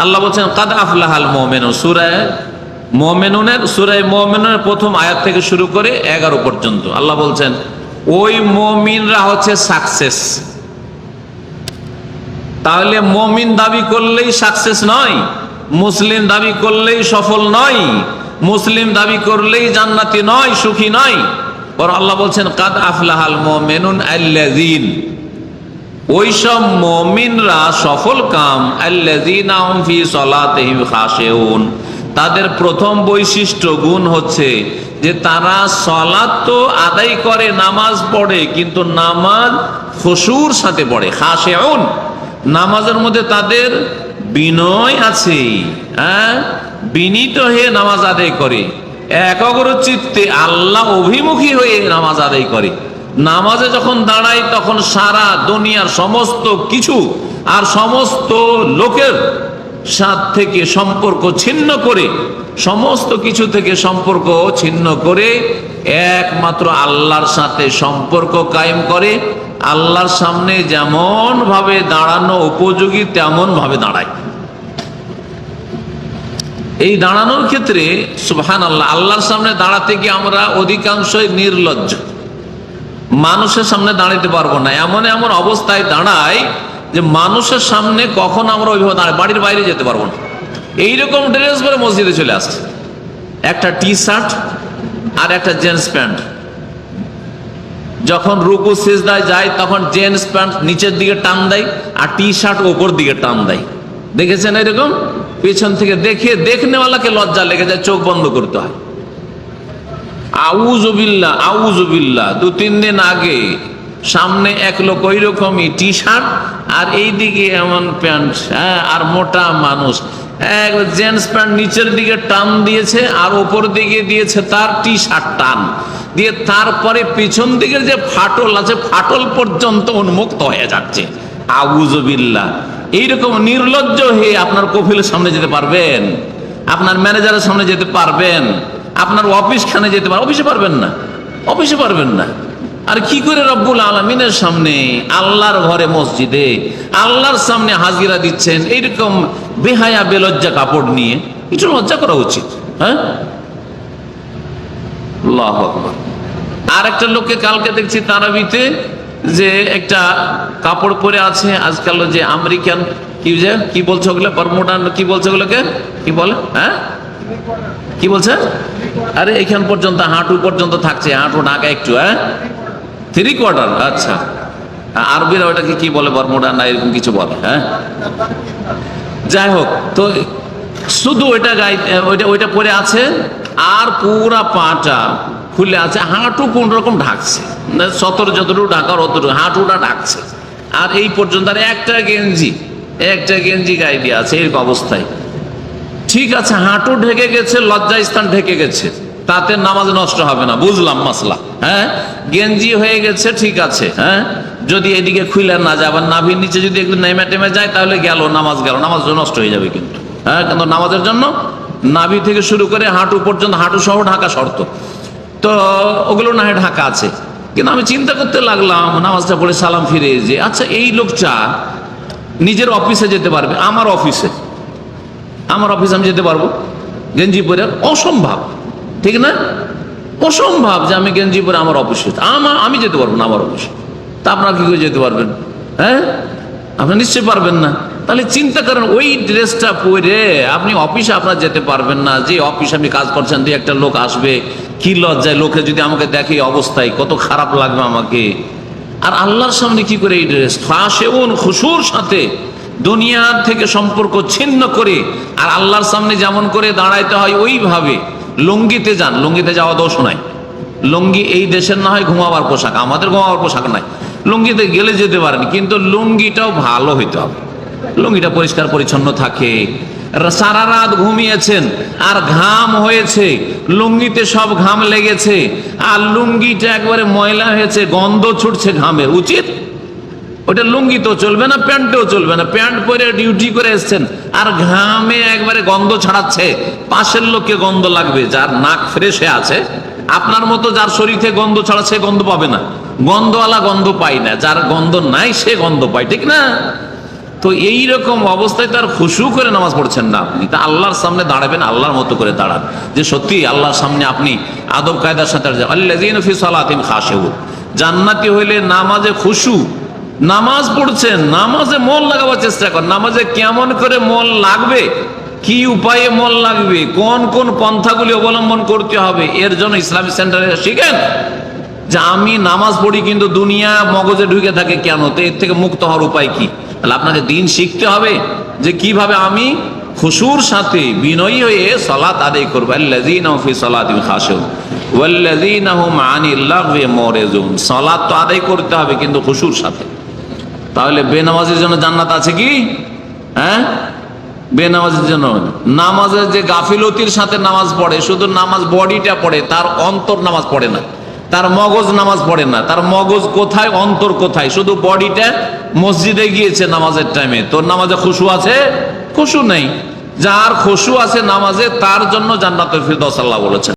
আল্লাহ বলছেন কাদ আফলাহাল মুমিনুন, সূরা মুমিনুনের প্রথম আয়াত থেকে শুরু করে 11 পর্যন্ত আল্লাহ বলছেন ওই মুমিনরা হচ্ছে সাকসেস। তাহলে মুমিন দাবি করলেই সাকসেস নয়, মুসলিম দাবি করলেই সফল নয়, মুসলিম দাবি করলেই জান্নাতি নয়, সুখী নয়। আর আল্লাহ বলছেন কাদ আফলাহাল মুমিনুন আল্লাযীন, ওইসব মুমিনরা সফল কাম, আল্লাযীনা হুম ফি সলাতিহিম খাশিউন, তাদের প্রথম বৈশিষ্ট্য গুণ হচ্ছে যে তারা সালাত তো আদায় করে, নামাজ পড়ে, কিন্তু নামাজ খুশুর সাথে পড়ে। খাশিউন, নামাজের মধ্যে তাদের বিনয় আছে, বিনীত হয়ে নামাজ আদায় করে, একাগ্র চিত্তে আল্লাহ অভিমুখী হয়ে নামাজ আদায় করে। নামাজে যখন দাঁড়ায় তখন সারা দুনিয়ার সমস্ত কিছু আর সমস্ত লোকের সাথে থেকে সম্পর্ক ছিন্ন করে, সমস্ত কিছু থেকে সম্পর্ক ছিন্ন করে একমাত্র আল্লাহর সাথে সম্পর্ক কায়েম করে। আল্লাহর সামনে যেমন ভাবে দাঁড়ানো উপযোগী তেমন ভাবে দাঁড়ায়। এই দাঁড়ানোর ক্ষেত্রে সুবহানাল্লাহ, আল্লাহর সামনে দাঁড়াতে গিয়ে আমরা অধিকাংশই নির্লজ্জ, মানুষের সামনে দাঁড়াতে পারবো না, এমন এমন অবস্থায় দাঁড়াই যে মানুষের সামনে কখন আমরা ওইভাবে দাঁড়াই, বাড়ির বাইরে যেতে পারবো না। এইরকম ড্রেস পরে মসজিদে চলে আসছে, একটা টি শার্ট আর একটা জিন্স প্যান্ট। যখন রুকু সিজদায় যায় তখন জিন্স প্যান্ট নিচের দিকে টান দেয় আর টি শার্ট ওপর দিকে টান দেয়। দেখেছেন এরকম? পেছন থেকে দেখে দেখনেওয়ালাকে লজ্জা লেগে যায়, চোখ বন্ধ করতে হয়। আউযুবিল্লাহ আউযুবিল্লাহ, 2-3 দিন আগে সামনে এক লোক ওই রকমই টি শার্ট আর এইদিকে এমন প্যান্ট, আর মোটা মানুষ, জিন্স প্যান্ট নিচের দিকে টান দিয়েছে আর ওপর দিকে দিয়েছে তার টি শার্ট টান দিয়ে, তারপরে পিছন দিকের যে ফাটল আছে ফাটল পর্যন্ত উন্মুক্ত হয়ে যাচ্ছে। আউযুবিল্লাহ, এইরকম নির্লজ্জ হয়ে আপনার কফিলের সামনে যেতে পারবেন? আপনার ম্যানেজারের সামনে যেতে পারবেন? আপনার অফিস খানে যেতে পারবেন? অফিসে পারবেন না, অফিসে পারবেন না। আর কি করে রব্বুল আলামিনের সামনে, আল্লাহর ঘরে মসজিদে আল্লাহর সামনে হাজিরা দিচ্ছেন এইরকম বেহায়া বেলজ্জা কাপড় নিয়ে? কিছু লজ্জা করা উচিত। হ্যাঁ, আল্লাহু আকবার। আর একটা লোককে কালকে দেখছি তারাবিতে যে একটা কাপড় পরে আছে, আজকাল যে আমেরিকান কি বলছে ওগুলো, বারমুডান কি বলছে ওগুলোকে, কি বলে, হ্যাঁ কি বলছে, আরে এখান পর্যন্ত হাঁটু পর্যন্ত থাকছে, হাঁটু ঢাকা একটু, 3/4, আচ্ছা আরবিরা ওটাকে কি বলে, বারমুডা না এরকম কিছু বলে, যাই হোক। তো শুধু ওইটা ওইটা পরে আছে আর পুরা পাটা খুলে আছে, হাঁটু কোন রকম ঢাকছে, সতর যতটুকু ঢাকার অতটুকু হাঁটুটা ঢাকছে, আর এই পর্যন্ত আর একটা গেঞ্জি গায়ে দিয়ে আছে এরকম অবস্থায়। ঠিক আছে, হাঁটু ঢেকে গেছে, লজ্জা স্থান ঢেকে গেছে, তাতে নামাজ নষ্ট হবে না, বুঝলাম মাসলা। গেঞ্জি হয়ে গেছে, ঠিক আছে, যদি এদিকে খুলে না যায়, আবার নাভির নিচে যদি একটু নেমে টেমে যায় তাহলে গেল, নামাজ নষ্ট হয়ে যাবে কিন্তু। কিন্তু নামাজের জন্য নাভি থেকে শুরু করে হাঁটু পর্যন্ত, হাঁটু সহ ঢাকা শর্ত। তো ওগুলো না হয় ঢাকা আছে, কিন্তু আমি চিন্তা করতে লাগলাম নামাজটা পড়ে সালাম ফিরে যে আচ্ছা এই লোকটা নিজের অফিসে যেতে পারবে, আমার অফিসে আমি যেতে পারবো গেঞ্জি পরে? অসম্ভব, ঠিক না? অসম্ভব যে আমি গেঞ্জি পরে আমার অফিসে, আমি যেতে পারবো না আমার অফিসে। তা আপনারা কি করে যেতে পারবেন? আপনারা নিশ্চয়ই পারবেন না। তাহলে চিন্তা করেন, ওই ড্রেসটা পরে আপনি অফিসে আপনারা যেতে পারবেন না। যে অফিসে আপনি কাজ করছেন, দুই একটা লোক আসবে, কি লজ্জায়, লোকে যদি আমাকে দেখে অবস্থায় কত খারাপ লাগবে আমাকে। আর আল্লাহর সামনে কি করে এই ড্রেস, খাশিউন, খুশুর সাথে দুনিয়ার থেকে সম্পর্ক ছিন্ন করে, আর আল্লাহর সামনে যেমন করে দাঁড়াইতে হয় ওইভাবে। লুঙ্গিতে যান, লুঙ্গিতে যাওয়া দোষ নাই, লুঙ্গি এই দেশের না হয় ঘুমাবার পোশাক, আমাদের ঘুমাবার পোশাক নাই, লুঙ্গিতে গেলে যেতে পারেন, কিন্তু লুঙ্গিটাও ভালো হইতে হবে, লুঙ্গিটা পরিষ্কার পরিচ্ছন্ন থাকে। সারা রাত ঘুমিয়েছেন আর ঘাম হয়েছে, লুঙ্গিতে সব ঘাম লেগেছে, আর লুঙ্গিটা একবারে ময়লা হয়েছে, গন্ধ ছুটছে ঘামের, উচিত? ওটা লুঙ্গিতেও চলবে না, প্যান্টেও চলবে না। প্যান্ট পরে ডিউটি করে এসছেন আর ঘামে একবারে গন্ধ ছড়াচ্ছে, পাশের লোককে গন্ধ লাগবে। যার নাক ফ্রেশে আছে, আপনার মতো যার শরীরে গন্ধ ছড়াচ্ছে গন্ধ পাবে না, গন্ধওয়ালা গন্ধ পাই না, যার গন্ধ নাই সে গন্ধ পায়, ঠিক না? তো এই রকম অবস্থায় তার খুশু করে নামাজ পড়ছেন না আপনি, তা আল্লাহর সামনে দাঁড়াবেন, আল্লাহর মতো করে দাঁড়ান, যে সত্যি আল্লাহর সামনে আপনি আদব কায়দার সাথে আল্লাযীনা ফি সালাতিহিম খাশিউন। জান্নাতি হইলে নামাজে খুশু, নামাজ পড়ছেন, নামাজে মন লাগাবার চেষ্টা করেন। নামাজে কেমন করে মন লাগবে, কি উপায়ে মন লাগবে, কোন কোন পন্থাগুলি অবলম্বন করতে হবে, এর জন্য ইসলামিক সেন্টারে শিখেন। যে আমি নামাজ পড়ি কিন্তু দুনিয়া মগজে ঢুকে থাকে কেন, তো এর থেকে মুক্ত হওয়ার উপায় কি? তাহলে আপনাকে দিন শিখতে হবে যে কিভাবে আমি খুশুর সাথে বিনয়ী হয়ে সালাত আদায় করবো। আল্লাযীনা ফি সালাতিহিম খাশিউন ওয়াল্লাযীনা হুম আনিল লাগwi মুরিজুন। সালাত তো আদায় করতে হবে কিন্তু খুশুর সাথে। তাহলে বেনামাজির জন্য জান্নাত আছে কি? হ্যাঁ, বেনামাজির জন্য। নামাজের যে গাফিলতির সাথে নামাজ পড়ে, শুধু নামাজ বডিটা পড়ে, তার অন্তর নামাজ পড়ে না, তার মগজ নামাজ পড়ে না। তার মগজ কোথায়, অন্তর কোথায়? শুধু বডিটা মসজিদে গিয়েছে নামাজের টাইমে, তোর নামাজে খুশু আছে? খুশু নেই। যার খুশু আছে নামাজে, তার জন্য জান্নাতুল ফিরদাউস আল্লাহ বলেছেন।